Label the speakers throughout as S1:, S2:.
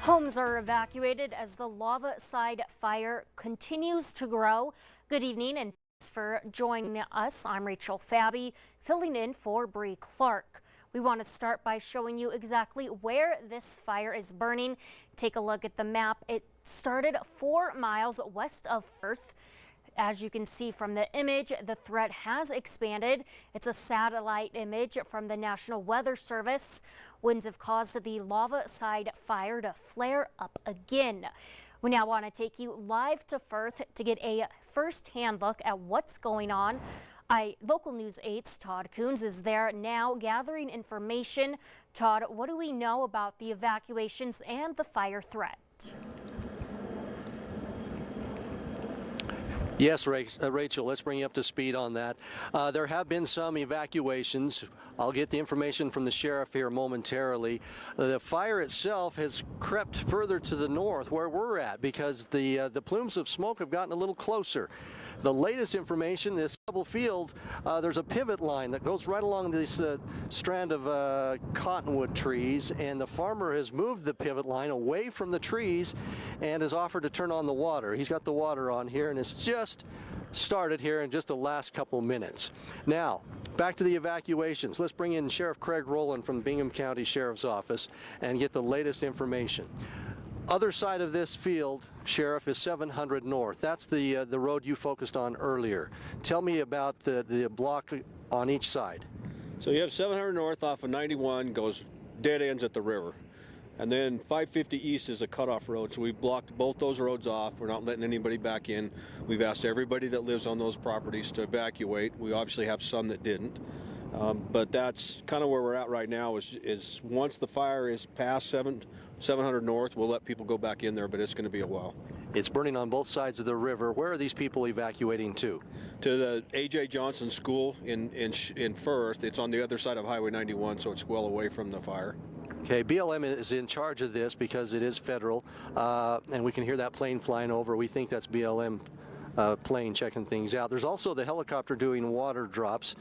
S1: Homes are evacuated as the Lavaside Fire continues to grow. Good evening and thanks for joining us. I'm Rachel Fabi, filling in for Bree Clark. We want to start by showing you exactly where this fire is burning. Take a look at the map. It started 4 miles west of Firth. As you can see from the image, the threat has expanded. It's a satellite image from the National Weather Service. Winds have caused the Lavaside Fire to flare up again. We now want to take you live to Firth to get a first-hand look at what's going on. Local News 8's Todd Coons is there now gathering information. Todd, what do we know about the evacuations and the fire threat?
S2: Yes, Rachel, let's bring you up to speed on that. There have been some evacuations. I'll get the information from the sheriff here momentarily. The fire itself has crept further to the north where we're at because the plumes of smoke have gotten a little closer. The latest information, this double field, there's a pivot line that goes right along this strand of cottonwood trees, and the farmer has moved the pivot line away from the trees and has offered to turn on the water. He's got the water on here, and it's just started here in just the last couple minutes. Now, back to the evacuations. Let's bring in Sheriff Craig Rowland from Bingham County Sheriff's Office and get the latest information. Other side of this field, Sheriff, is 700 North. That's the road you focused on earlier. Tell me about the block on each side.
S3: So you have 700 North off of 91, goes dead ends at the river. And then 550 East is a cutoff road, so we've blocked both those roads off. We're not letting anybody back in. We've asked everybody that lives on those properties to evacuate. We obviously have some that didn't. But that's kind of where we're at right now is once the fire is past 700 North, we'll let people go back in there, but it's going to be a while.
S2: It's burning on both sides of the river. Where are these people evacuating to?
S3: To the A.J. Johnson School in Firth. It's on the other side of Highway 91, so it's well away from the fire.
S2: Okay, BLM is in charge of this because it is federal, and we can hear that plane flying over. We think that's BLM plane checking things out. There's also the helicopter doing water drops,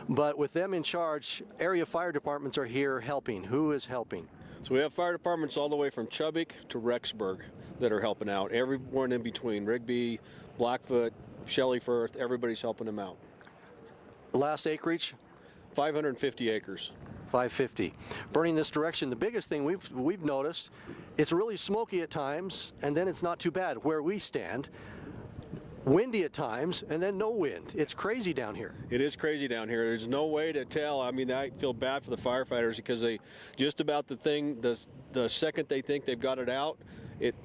S2: but with them in charge, area fire departments are here helping. Who is helping?
S3: So we have fire departments all the way from Chubbuck to Rexburg that are helping out. Everyone in between, Rigby, Blackfoot, Shelley Firth, everybody's helping them out.
S2: The last acreage?
S3: 550 acres.
S2: 550. Burning this direction, the biggest thing we've noticed, it's really smoky at times, and then it's not too bad where we stand. Windy at times, and then no wind. It's crazy down here.
S3: It is crazy down here. There's no way to tell. I mean, I feel bad for the firefighters because they just about the second they think they've got it out,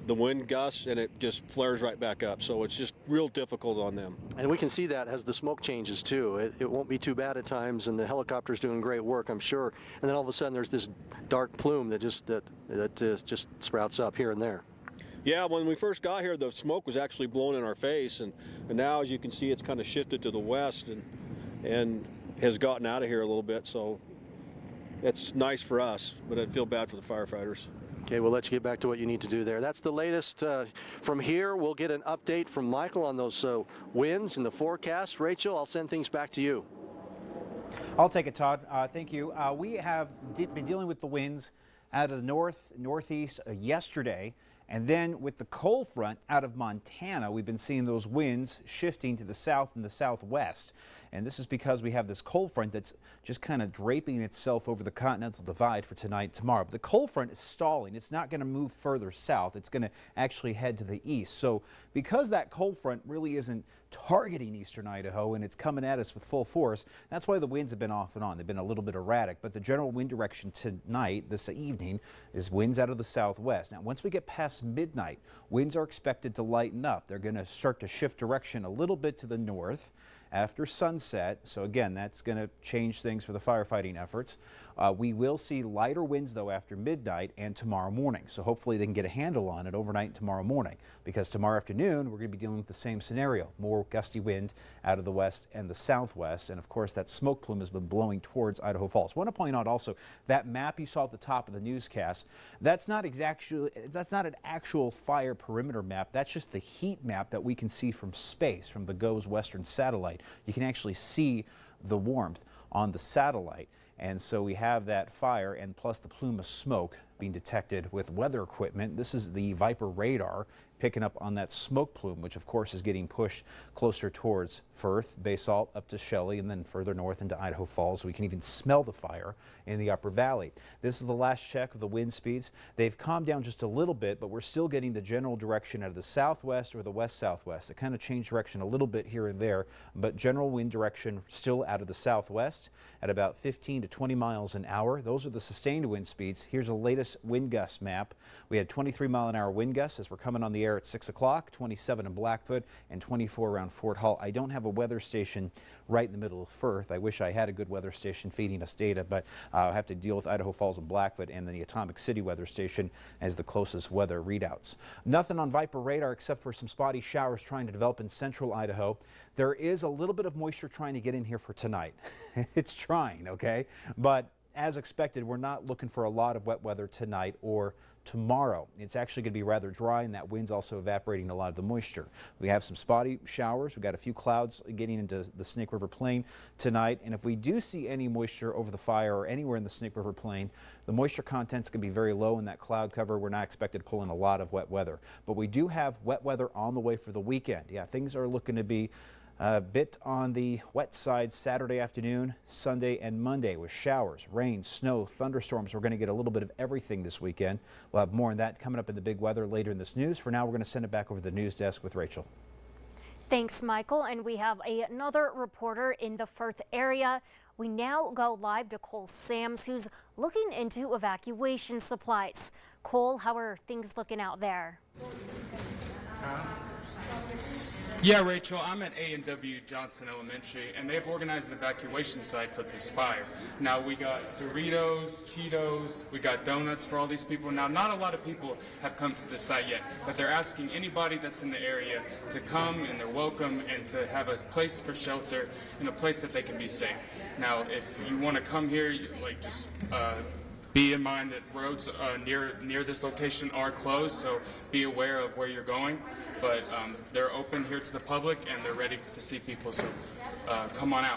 S3: the wind gusts and it just flares right back up. So it's just real difficult on them. And
S2: we can see that as the smoke changes too. It won't be too bad at times, and the helicopter's doing great work, I'm sure. And then all of a sudden there's this dark plume that just sprouts up here and there.
S3: Yeah, when we first got here, the smoke was actually blowing in our face, and now, as you can see, it's kind of shifted to the west and has gotten out of here a little bit, so it's nice for us, but I feel bad for the firefighters.
S2: Okay, we'll let you get back to what you need to do there. That's the latest from here. We'll get an update from Michael on those winds and the forecast. Rachel, I'll send things back to you.
S4: I'll take it, Todd. Thank you. We have been dealing with the winds out of the northeast yesterday. And then with the cold front out of Montana, we've been seeing those winds shifting to the south and the southwest. And this is because we have this cold front that's just kind of draping itself over the Continental Divide for tonight and tomorrow. But the cold front is stalling. It's not going to move further south. It's going to actually head to the east. So because that cold front really isn't targeting eastern Idaho and it's coming at us with full force, that's why the winds have been off and on. They've been a little bit erratic. But the general wind direction tonight, this evening, is winds out of the southwest. Now, once we get past midnight, winds are expected to lighten up. They're going to start to shift direction a little bit to the north after sunset. So again, that's going to change things for the firefighting efforts. We will see lighter winds though after midnight and tomorrow morning. So hopefully they can get a handle on it overnight and tomorrow morning, because tomorrow afternoon we're going to be dealing with the same scenario. More gusty wind out of the west and the southwest. And of course that smoke plume has been blowing towards Idaho Falls. I want to point out also that map you saw at the top of the newscast, that's not an actual fire perimeter map. That's just the heat map that we can see from space, from the GOES Western satellite. You can actually see the warmth on the satellite. And so we have that fire and plus the plume of smoke being detected with weather equipment. This is the Viper radar picking up on that smoke plume, which of course is getting pushed closer towards Firth, Basalt, up to Shelley, and then further north into Idaho Falls. We can even smell the fire in the upper valley. This is the last check of the wind speeds. They've calmed down just a little bit, but we're still getting the general direction out of the southwest or the west-southwest. It kind of changed direction a little bit here and there, but general wind direction still out of the southwest at about 15 to 20 miles an hour. Those are the sustained wind speeds. Here's the latest wind gust map. We had 23-mile-an-hour wind gusts as we're coming on the air at 6 o'clock, 27 in Blackfoot, and 24 around Fort Hall. I don't have a weather station right in the middle of Firth. I wish I had a good weather station feeding us data, but I'll have to deal with Idaho Falls and Blackfoot and then the Atomic City weather station as the closest weather readouts. Nothing on Viper radar except for some spotty showers trying to develop in central Idaho. There is a little bit of moisture trying to get in here for tonight. It's trying, okay? But as expected, we're not looking for a lot of wet weather tonight or tomorrow. It's actually going to be rather dry, and that wind's also evaporating a lot of the moisture. We have some spotty showers. We've got a few clouds getting into the Snake River Plain tonight, and if we do see any moisture over the fire or anywhere in the Snake River Plain, the moisture content's going to be very low in that cloud cover. We're not expected to pull in a lot of wet weather, but we do have wet weather on the way for the weekend. Yeah, things are looking to be a bit on the wet side Saturday afternoon, Sunday, and Monday with showers, rain, snow, thunderstorms. We're going to get a little bit of everything this weekend. We'll have more on that coming up in the big weather later in this news. For now, we're going to send it back over to the news desk with Rachel.
S1: Thanks, Michael. And we have another reporter in the Firth area. We now go live to Cole Sams, who's looking into evacuation supplies. Cole, how are things looking out there?
S5: Yeah, Rachel, I'm at A&W Johnson Elementary, and they've organized an evacuation site for this fire. Now, we got Doritos, Cheetos, we got donuts for all these people. Now, not a lot of people have come to the site yet, but they're asking anybody that's in the area to come, and they're welcome, and to have a place for shelter and a place that they can be safe. Now, if you want to come here, just be in mind that roads near this location are closed, so be aware of where you're going. But they're open here to the public, and they're ready to see people, so come on out.